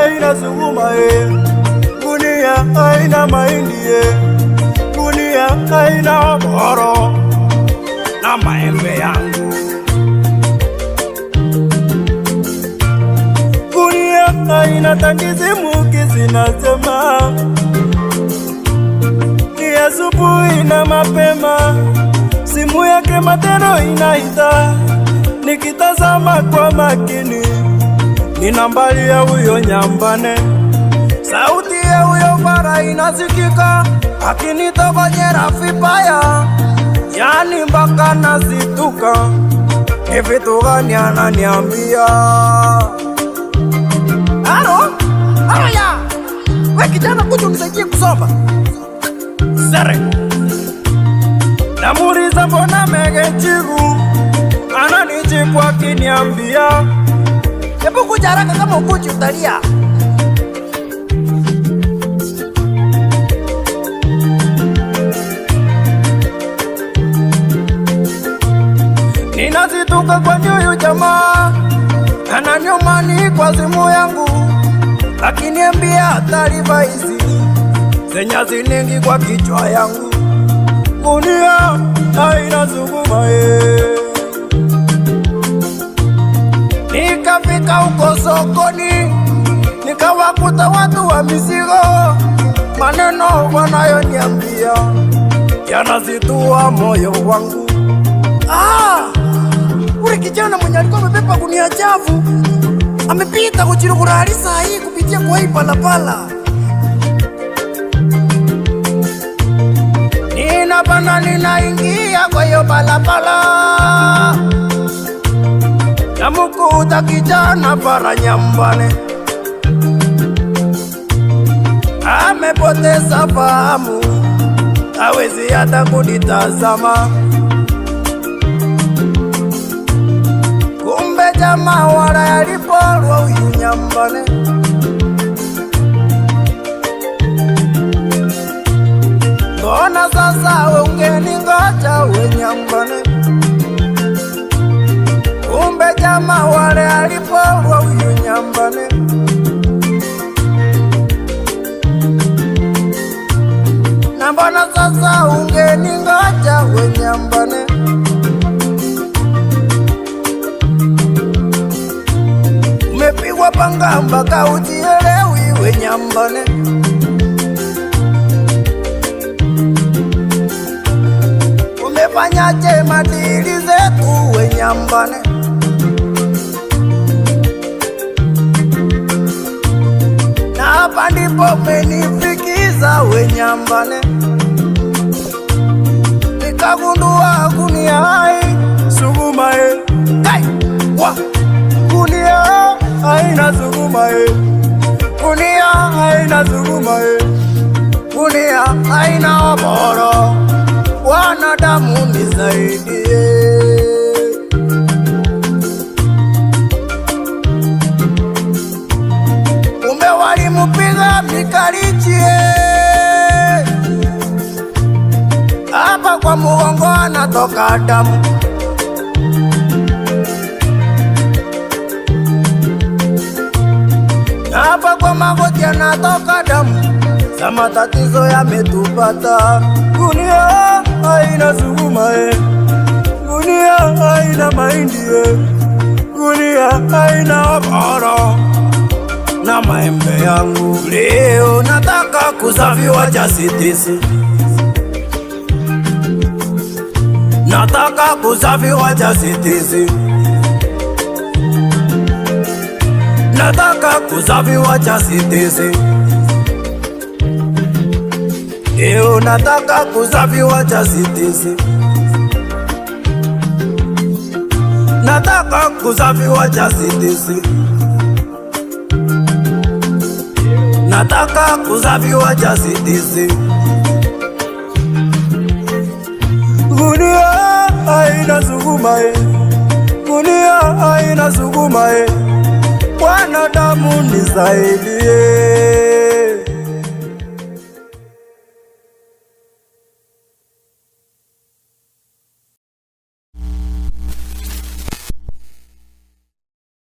haina sukuma gunia haina mahindi gunia haina boro na maembe yangu. Gunia haina tandizi muki zinasema ni asubuhi na mapema, simu yake mateno inaita, nikitazama kwa makini ni nambari ya huyo Nyambane. Sauti ya huyo fara inasikika akinitokonyera vibaya, yani mpaka nasituka, ni vitu gani ananiambia? Halo ya we kijana, kuja unisaidie kusoma. Sere namuuliza mbona megejigu, ananijibu akiniambia hebu kuja haraka, kama ukuji utalia. Ninazituka kwa huyu jamaa, ananiomani kwa simu yangu, akiniambia taarifa hizi zenye ziningi kwa kichwa yangu. Gunia haina sukuma Nikafika huko sokoni, nikawakuta watu wa mizigo, maneno wanayoniambia yanazitua moyo wangu. Ule kijana mwenye alikuwa amebeba gunia chafu amepita kuchirugura saa hii kupitia kwa hii palapala. Ninapanda ninaingia kwa hiyo palapala, namukuta kijana fara Nyambane, amepoteza fahamu, hawezi hata kunitazama. Kumbe jamaa wala yaliporwa huyu Nyambane. Mbona sasa we ungeningoja we Nyambane? Kumbe jamaa wale aliporwa huyu Nyambane. Na mbona sasa ungeningoja we Nyambane? Umepigwa panga mpaka ujielewi we Nyambane. Umefanyaje madili zetu we Nyambane? Na hapa ndipo umenifikiza we Nyambane. Nikagundua gunia hai sukuma gunia haina sukuma gunia haina sukuma gunia haina oboro. Wanadamu nisaidie. Kumbe walimupiga mikalichie, hapa kwa mugongo anatoka damu. Hapa kwa magoti anatoka damu. Sa matatizo yametupata. Gunia haina sukuma gunia haina mahindi gunia haina oboro na maembe yangu. Leo nataka kusafiwa jasitisi, nataka kusafiwa jasitisi, nataka kusafiwa jasitisi. Leo nataka kusafiwa jasitisi, nataka kusafiwa jasitisi, nataka kusafiwa jasitisi. Gunia haina sukuma gunia haina sukuma wanadamu nisaidie.